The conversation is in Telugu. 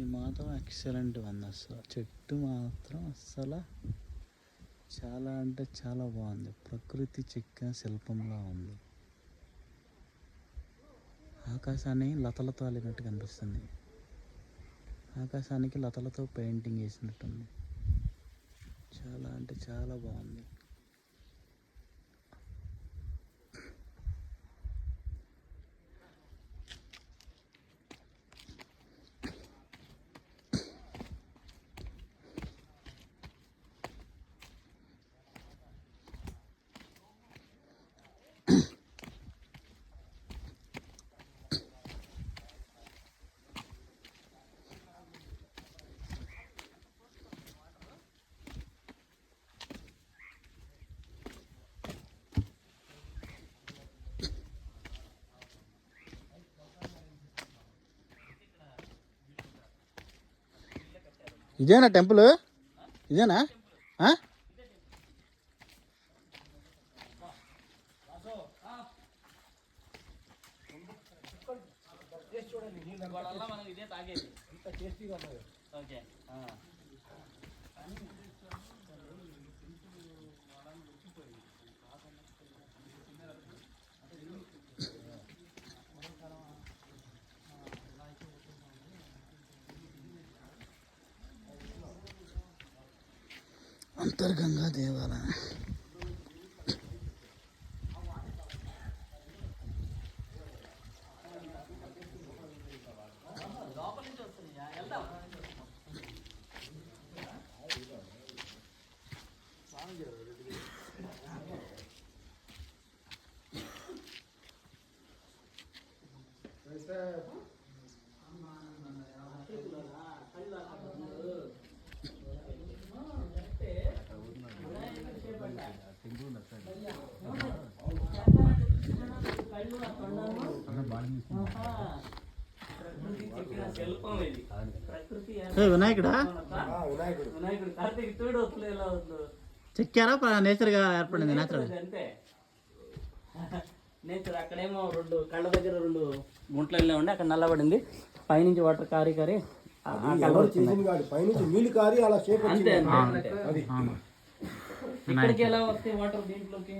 ఇది మాత్రం ఎక్సలెంట్ ఉంది. అసలు చెట్టు మాత్రం అస్సలు చాలా అంటే చాలా బాగుంది. ప్రకృతి చెక్కిన శిల్పంలా ఉంది. ఆకాశాన్ని లతలతో అల్లినట్టు కనిపిస్తుంది. ఆకాశానికి లతలతో పెయింటింగ్ వేసినట్టుంది. చాలా అంటే చాలా బాగుంది. ఇదేనా టెంపుల్? ఇదేనా? అంతర్గంగా దేవాలయం. వినాయకుడా? చెక్కారా? నేచర్ గా ఏర్పడింది. నేచర్ అక్కడేమో రెండు కళ్ళ దగ్గర రెండు గుంటలు వెళ్ళే ఉండి అక్కడ నల్లబడింది. పైనుంచి వాటర్ కారి కారి అంతే. ఇక్కడికి ఎలా వస్తాయి వాటర్ దీంట్లోకి?